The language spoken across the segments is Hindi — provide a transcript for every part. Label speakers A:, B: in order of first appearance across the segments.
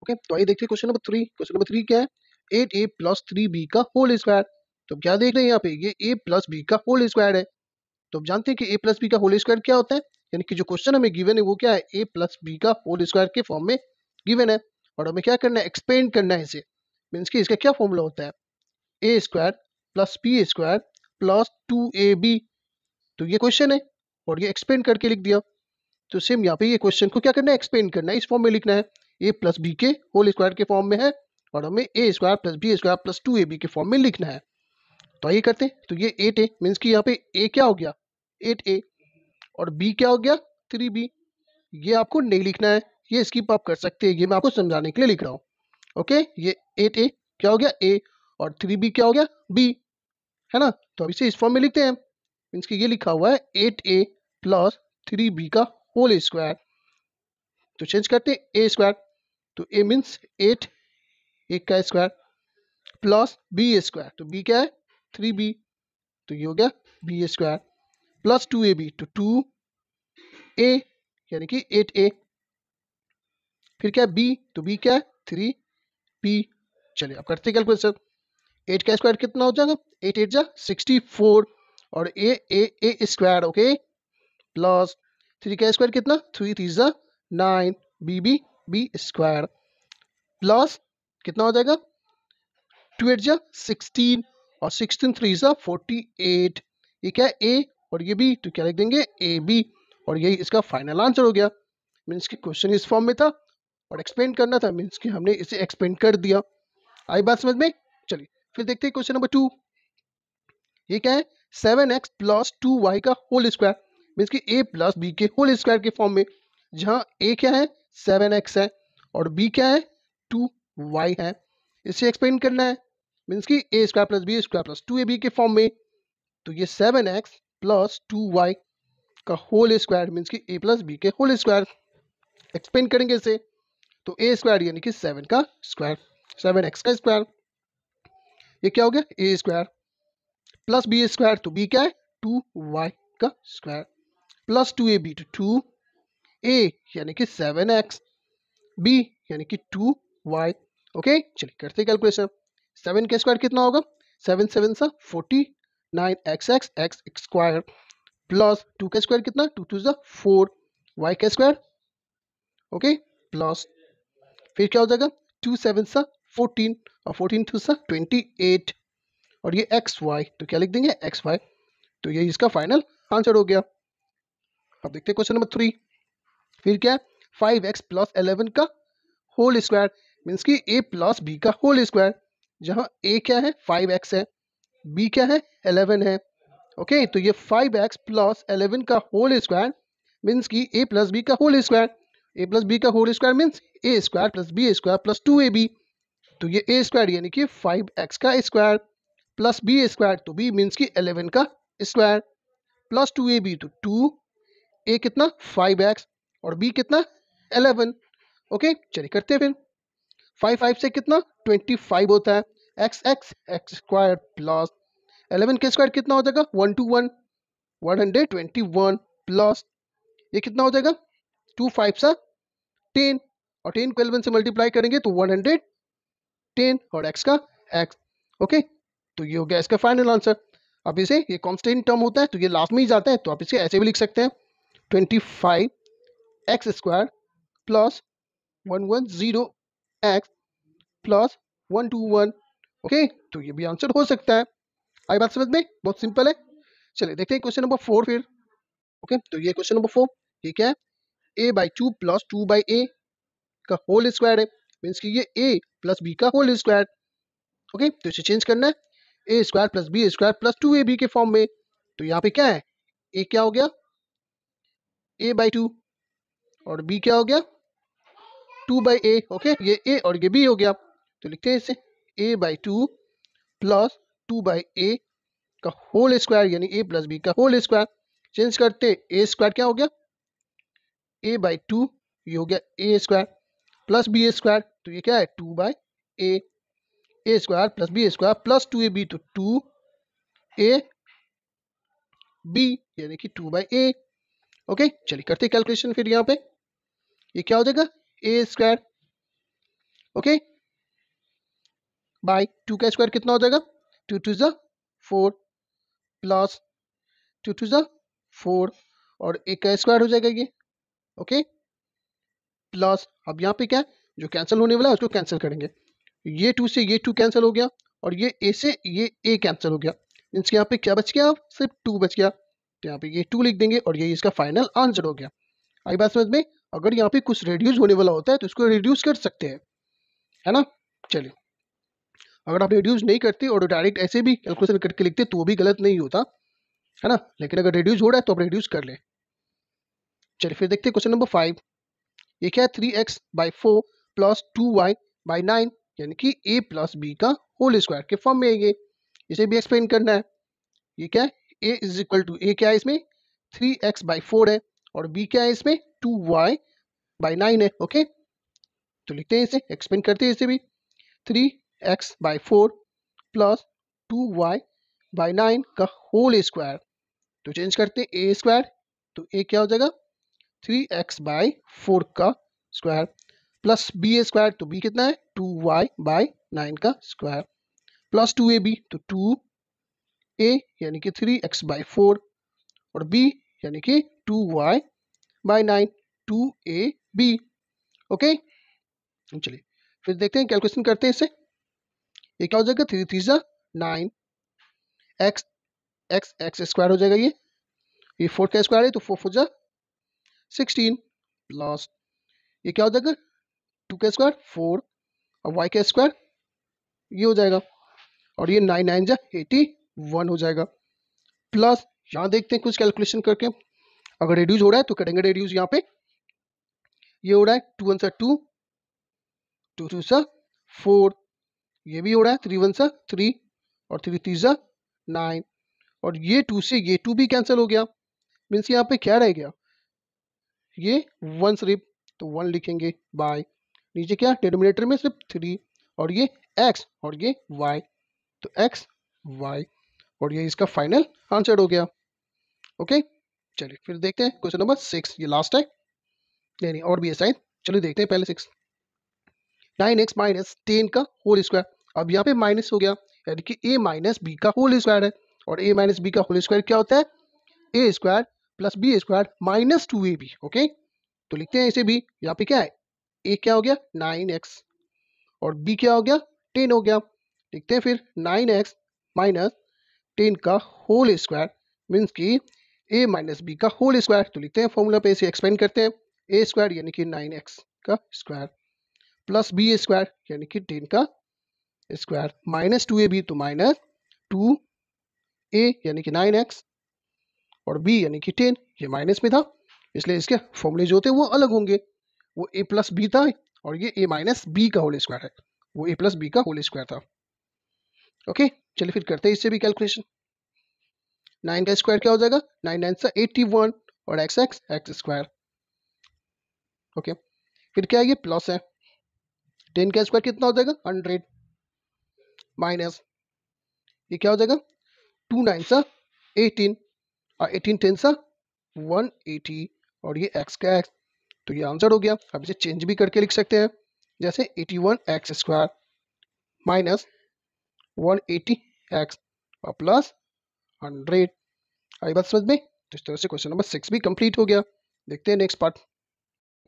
A: ओके, तो आइए देखते हैं क्वेश्चन नंबर 3। क्वेश्चन नंबर 3 क्या है? 8a प्लस 3b का होल स्क्वायर। तो क्या देख रहे हैं यहाँ पे, ये a प्लस b का होल स्क्वायर है। तो आप जानते हैं कि a प्लस b का होल स्क्वायर क्या होता है, यानी कि जो क्वेश्चन हमें गिवन है वो क्या है, a प्लस b का होल स्क्वायर के फॉर्म में गिवन है। और हमें क्या करना है, एक्सपेंड करना है इसे। मीन्स कि इसका क्या फॉर्मूला होता है, a square plus b square plus 2ab। तो ये क्वेश्चन है और ये एक्सपेंड करके लिख दिया। तो सेम यहाँ पे ये क्वेश्चन को क्या करना है, एक्सपेंड करना है, इस फॉर्म में लिखना है। a प्लस बी के होल स्क्वायर के फॉर्म में है और हमें a square plus B square plus 2ab के फॉर्म में लिखना है। तो आइए करते हैं। तो ये 8a मीन्स कि यहाँ पे a क्या हो गया, 8a, और b क्या हो गया, 3b। ये आपको नहीं लिखना है, ये स्किप आप कर सकते हैं, ये मैं आपको समझाने के लिए लिख रहा हूँ। ओके, ये 8a क्या हो गया a, और 3b क्या हो गया b, है ना। तो अब इसे इस फॉर्म में लिखते हैं। मीन्स कि ये लिखा हुआ है 8a प्लस 3b का होल स्क्वायर। तो चेंज करते हैं a स्क्वायर। तो a मीन्स 8, एक का स्क्वायर, प्लस b स्क्वायर, तो b क्या है 3b, तो ये हो गया b स्क्वायर, प्लस 2ab, तो 2a यानी कि 8a। फिर क्या है b, तो b क्या है 3b। चलिए अब करते हैं कैलकुलेशन। 8 का स्क्वायर कितना हो जाएगा, 8 8 जा 64, और a स्क्वायर, ओके, प्लस 3 का स्क्वायर कितना, 3 3 जा 9, b स्क्वायर, प्लस कितना हो जाएगा, 2 8 जा 16, और 16 3 जा 48। ये क्या है a और ये b, तो क्या लिख देंगे ए बी, और यही इसका फाइनल आंसर हो गया। मीन्स कि क्वेश्चन इस फॉर्म में था और एक्सपेंड करना था, मीन्स कि हमने इसे एक्सपेंड कर दिया। आई बात समझ में? चलिए फिर देखते हैं क्वेश्चन नंबर 2। ये क्या है, 7x प्लस 2y का होल स्क्वायर। मीन्स कि a प्लस बी के होल स्क्वायर के फॉर्म में, जहाँ a क्या है 7x है और b क्या है 2y है। इसे एक्सपेंड करना है। मीन्स कि a square plus B square plus 2ab के फॉर्म में। तो ये 7x प्लस 2y का होल स्क्वायर, मीन्स कि a प्लस बी के होल स्क्वायर। एक्सपेंड करेंगे इसे, तो a स्क्वायर यानी कि 7 का स्क्वायर, 7x का स्क्वायर। ये क्या हो गया a square, plus B square, तो b क्या है 2y का स्क्वायर, प्लस 2ab, तो 2a यानी कि 7x, b यानी कि 2y। ओके, चलिए करते हैं कैलकुलेशन। 7 का स्क्वायर कितना होगा, 7 7 सा 49, x स्क्वायर, प्लस 2 का स्क्वायर कितना, 2 2 सा 4, y का स्क्वायर, ओके, प्लस फिर क्या हो जाएगा 2 7 सा 14, और 14 2 सा 28, और ये एक्स वाई, तो क्या लिख देंगे एक्स वाई। तो ये इसका फाइनल आंसर हो गया। अब देखते हैं क्वेश्चन नंबर 3। फिर क्या है, 5x प्लस 11 का होल स्क्वायर। मीन्स कि a प्लस बी का होल स्क्वायर, जहाँ a क्या है 5x है, b क्या है 11 है। ओके, तो ये 5x प्लस 11 का होल स्क्वायर मीन्स कि a प्लस बी का whole square. a plus B का whole square means a square plus B square plus 2ab। तो ये a स्क्वायर यानी कि 5x का स्क्वायर, प्लस बी स्क्वायर, तो b मीन्स कि 11 का स्क्वायर, प्लस 2ab, तो 2a कितना 5x और b कितना 11। ओके, चलिए करते हैं फिर। 5 5 से कितना 25 होता है, x स्क्वायर प्लस 11 के स्क्वायर कितना हो जाएगा 1 to 1 121, प्लस ये कितना हो जाएगा 2 5 सा 10, और 10 को 11 से मल्टीप्लाई करेंगे तो 110, और x का x। ओके, तो ये हो गया इसका फाइनल आंसर। अब इसे, ये कांस्टेंट टर्म होता है तो ये लास्ट में ही जाता है, तो आप इसे ऐसे भी लिख सकते हैं 25 x square plus 110 x plus 121। Okay, तो ये भी आंसर हो सकता है। आई बात समझ में? बहुत सिंपल है। चलिए देखते हैं क्वेश्चन नंबर 4 फिर। ओके, तो ये क्वेश्चन नंबर 4, ये क्या है, a/2 प्लस 2/a का होल स्क्वायर है। मीन्स कि ये a प्लस b का होल स्क्वायर। ओके, तो इसे चेंज करना है, a square plus B square plus 2ab के फॉर्म में। तो यहाँ पे क्या है, a क्या हो गया a/2, और b क्या हो गया 2/a। ओके, ये a और ये b हो गया, तो लिखते हैं इसे a/2 प्लस 2/a का होल स्क्वायर, यानी a प्लस बी का होल स्क्वायर। चेंज करते, a स्क्वायर क्या हो गया a/2, ये हो गया a square, plus B square, तो ये क्या है 2/a, a square plus B square plus 2ab, तो 2ab यानी कि 2/a। ओके, चलिए करते कैलकुलेशन फिर। यहाँ पे ये क्या हो जाएगा a स्क्वायर ओके, बाय 2 का स्क्वायर कितना हो जाएगा, 2 टू ज़ा 4 प्लस 2 टू ज़ा 4 और 1 का स्क्वायर हो जाएगा ये। ओके, प्लस अब यहाँ पे क्या है, जो कैंसिल होने वाला है उसको कैंसिल करेंगे। ये 2 से ये 2 कैंसिल हो गया और ये ए से ये ए कैंसिल हो गया। मीन्स यहाँ पे क्या बच गया, अब सिर्फ 2 बच गया। तो यहाँ पे ये 2 लिख देंगे और ये इसका फाइनल आंसर हो गया। आई बात समझ में? अगर यहाँ पे कुछ रिड्यूस होने वाला होता है तो उसको रिड्यूस कर सकते हैं, है ना। चलिए, अगर आप रिड्यूस नहीं करते और डायरेक्ट ऐसे भी कैलकुलेशन करके लिखते तो भी गलत नहीं होता, है ना। लेकिन अगर रिड्यूस हो रहा है तो आप रिड्यूस कर ले। चलिए फिर देखते हैं क्वेश्चन नंबर 5। ये क्या है, 3x/4 प्लस 2y/9 यानी कि a प्लस बी का होल स्क्वायर के फॉर्म में है ये। इसे भी एक्सप्लेन करना है। ये क्या है, a is equal to, a क्या है इसमें 3x/4 है और b क्या है इसमें 2y/9 है। ओके, तो लिखते हैं इसे, एक्सप्लेन करते हैं इसे भी। 3x/4 प्लस 2y/9 का होल स्क्वायर, तो चेंज करते हैं a स्क्वायर, तो a क्या हो जाएगा 3x/4 का स्क्वायर प्लस बी स्क्वायर, तो बी कितना है 2y/9 का स्क्वायर प्लस 2ab, तो 2a यानी कि 3x/4 और b यानी कि 2y/9 2ab। ओके, चलिए फिर देखते हैं, कैलकुलेशन करते हैं इससे। ये क्या हो जाएगा 3 3 जा 9 x x x स्क्वायर हो जाएगा। ये 4 का स्क्वायर है तो 4 4 जा 16 प्लस ये क्या हो जाएगा 2 का स्क्वायर 4 और y का स्क्वायर ये हो जाएगा और ये 9 9 जा 81 हो जाएगा प्लस यहाँ देखते हैं कुछ कैलकुलेशन करके। अगर रिड्यूस हो रहा है तो करेंगे रिड्यूस। यहाँ पे ये हो रहा है 2 1 सा 2 2 2 सा 4, ये भी हो रहा है 3 1 सा 3 और 3 3 सा 9 और ये 2 से ये 2 भी कैंसिल हो गया। मीन्स यहाँ पे क्या रह गया, ये 1 सिर्फ, तो 1 लिखेंगे बाय नीचे क्या डिनोमिनेटर में सिर्फ 3 और ये x और ये y, तो x y और ये इसका फाइनल आंसर हो गया। ओके, चलिए फिर देखते हैं क्वेश्चन नंबर 6, ये लास्ट है। नहीं और भी ऐसा है, चलिए देखते हैं पहले 6। 9x माइनस 10 का होल स्क्वायर, अब यहाँ पे माइनस हो गया यानी कि a माइनस बी का होल स्क्वायर है और a माइनस बी का होल स्क्वायर क्या होता है a square plus B square minus 2ab। Okay, तो लिखते हैं इसे भी। यहाँ पे क्या है a क्या हो गया 9x और b क्या हो गया 10 हो गया। लिखते हैं फिर 9x माइनस 10 का होल स्क्वायर मीन्स कि a माइनस बी का होल स्क्वायर, तो लिखते हैं फॉर्मूला पे इसे एक्सपेंड करते हैं। a स्क्वायर यानी कि 9x का स्क्वायर प्लस बी स्क्वायर यानी कि 10 का स्क्वायर माइनस 2ab, तो माइनस 2a यानी कि 9x और b यानी कि 10, ये माइनस में था इसलिए इसके फॉर्मूले जो थे वो अलग होंगे। वो a प्लस बी था और ये a माइनस बी का होल स्क्वायर है, वो a प्लस बी का होल स्क्वायर था। ओके, चलिए फिर करते हैं इससे भी कैलकुलेशन। 9 का स्क्वायर क्या हो जाएगा 9 9 सा 81 और x x x square. Okay, फिर क्या है ये प्लस है 10 का स्क्वायर कितना हो जाएगा 100 माइनस ये क्या हो जाएगा 2 9 सा 18 और 18 10 सा 180 और ये x का x, तो ये आंसर हो गया। अब इसे चेंज भी करके लिख सकते हैं जैसे 81 x स्क्वायर माइनस 180 x और प्लस 100। आई बात समझ में? तो इस तरह से क्वेश्चन नंबर 6 भी कंप्लीट हो गया। देखते हैं नेक्स्ट पार्ट।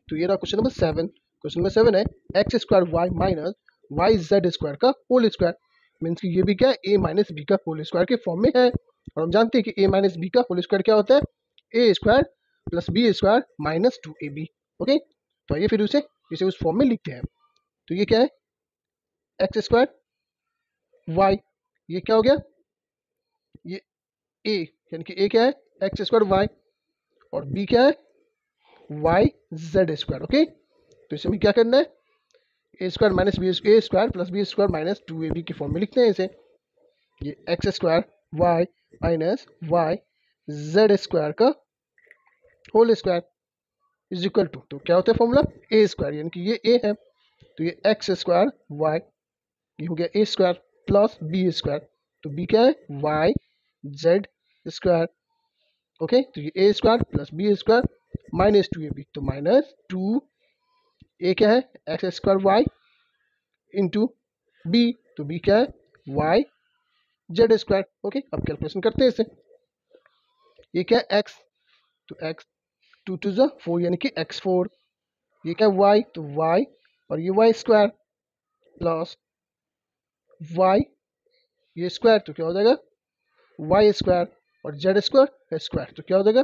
A: तो ये रहा क्वेश्चन नंबर 7। क्वेश्चन नंबर 7 है X square Y minus Y Z square का होल स्क्वायर। मीन्स कि ये भी क्या है ए माइनस बी का होल स्क्वायर के फॉर्म में है और हम जानते हैं कि ए माइनस बी का होल स्क्वायर क्या होता है A square plus B square minus 2ab। Okay, तो आइए फिर इसे उस फॉर्म में लिखते हैं। तो ये क्या है एक्स स्क्वायर वाई, ये क्या हो गया ये ए यानी कि ए क्या है एक्स स्क्वायर वाई और बी क्या है वाई जेड स्क्वायर। ओके, तो इसे हमें क्या करना है A square minus B A square plus B square minus 2ab की फॉर्म में लिखते हैं इसे। ये X square Y minus Y Z square का whole square is equal to, तो क्या होता है फॉर्मूला ए स्क्वायर यानी कि ये ए है तो ये एक्स स्क्वायर वाई ये हो गया A square plus B square, तो बी क्या है वाई जेड स्क्वायर। ओके, तो ये A square plus B square minus 2ab, तो माइनस 2 ए क्या है X square Y into B, तो बी क्या है वाई जेड स्क्वायर। ओके, अब कैलकुलेशन करते हैं इसे। ये क्या है एक्स, तो एक्स 2 टू ज़ा 4 यानी कि x4। ये क्या है वाई, तो वाई और ये वाई स्क्वायर प्लस वाई ये स्क्वायर, तो क्या हो जाएगा वाई स्क्वायर और जेड स्क्वायर स्क्वायर, तो क्या हो जाएगा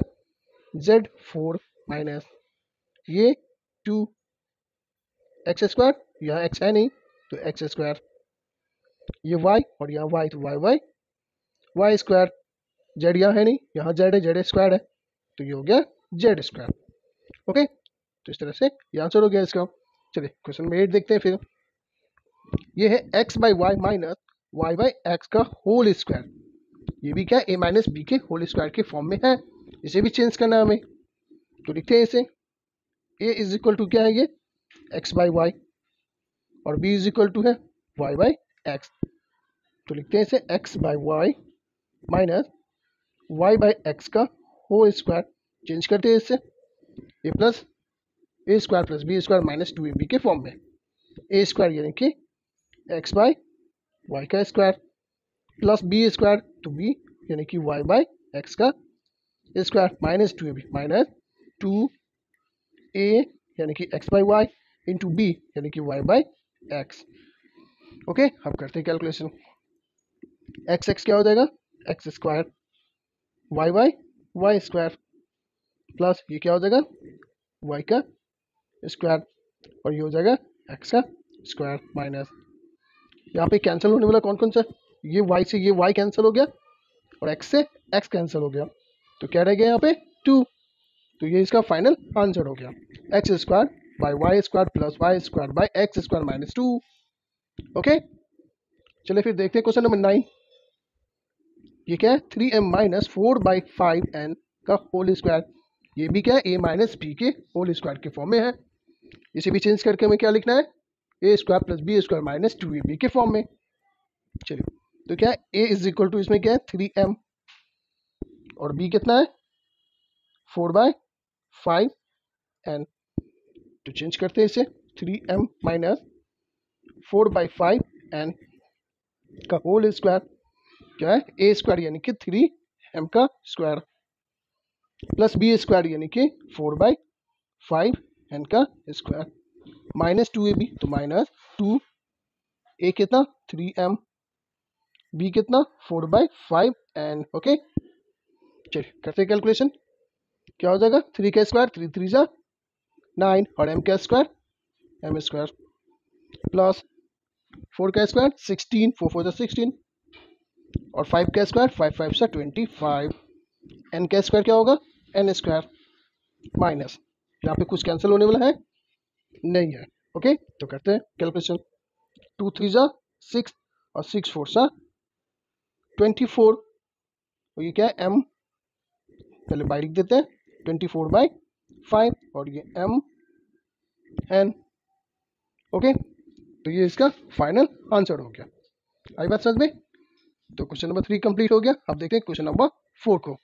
A: z4 माइनस ये 2 एक्स स्क्वायर, यहाँ एक्स है नहीं तो एक्स स्क्वायर, ये वाई और यहाँ वाई तो Y Y Y square, Z यहाँ है नहीं, यहाँ जेड है जेड स्क्वायर है, तो ये हो गया जेड स्क्वायर। ओके, तो इस तरह से ये आंसर हो गया इसका। चलिए क्वेश्चन नंबर 8 देखते हैं फिर। ये है X by Y minus Y by X का होल स्क्वायर। ये भी क्या है ए माइनस बी के होल स्क्वायर के फॉर्म में है, इसे भी चेंज करना है हमें। तो लिखते हैं इसे ए इज इक्वल टू क्या है ये एक्स बाई वाई और बी इज इक्वल टू है वाई बाई एक्स। तो लिखते हैं इसे X by Y minus Y by X का होल स्क्वायर, चेंज करते हैं इससे A plus A square plus B square minus 2ab के फॉर्म में। ए स्क्वायर यानी कि एक्स बाई वाई का स्क्वायर प्लस बी स्क्वायर, तो बी यानी कि वाई बाई एक्स का square minus 2ab minus 2a यानी कि X by Y into B यानी कि वाई बाई एक्स। ओके, अब करते हैं कैलकुलेशन। एक्स एक्स क्या हो जाएगा X square Y by Y square plus ये क्या हो जाएगा वाई का स्क्वायर और ये हो जाएगा एक्स का स्क्वायर माइनस यहाँ पे कैंसिल होने वाला कौन कौन सा, ये वाई से ये वाई कैंसिल हो गया और एक्स से एक्स कैंसिल हो गया, तो क्या रह गया यहाँ पे 2। तो ये इसका फाइनल आंसर हो गया X square by Y square plus Y square by X square minus 2। Okay, चलिए फिर देखते हैं क्वेश्चन नंबर 9। ये क्या है 3m माइनस 4 बाई 5n का होल स्क्वायर। ये भी क्या है ए माइनस बी के होल स्क्वायर के फॉर्म में है, इसे भी चेंज करके हमें क्या लिखना है A square plus B square minus 2ab के फॉर्म में। चलिए, तो क्या है ए इज इक्वल टू इसमें क्या है 3m और b कितना है 4 बाई 5n, तो चेंज करते हैं इसे 3m माइनस 4 बाई 5n का होल स्क्वायर क्या है ए स्क्वायर यानी कि 3m का स्क्वायर प्लस बी स्क्वायर यानी कि 4 बाई 5n का स्क्वायर माइनस 2ab, तो माइनस 2 ए कितना 3m बी कितना 4 बाई 5n। ओके, चलिए करते हैं कैलकुलेशन। क्या हो जाएगा 3 का स्क्वायर 3 3 जा 9 और m का स्क्वायर m स्क्वायर प्लस 4 का स्क्वायर 16 4 4 जा 16 और 5 का स्क्वायर 5 5 से 25, n का स्क्वायर क्या होगा n स्क्वायर माइनस यहाँ पे कुछ कैंसिल होने वाला है नहीं है। ओके, तो करते हैं कैलकुलेशन 2 3 जा 6 और 6 4 सा 24 और ये क्या है m पहले बाई लिख देते हैं 24 बाई 5 और ये m n। ओके, तो ये इसका फाइनल आंसर हो गया। आई बात समझ में? तो क्वेश्चन नंबर 3 कंप्लीट हो गया। अब देखते हैं क्वेश्चन नंबर 4 को।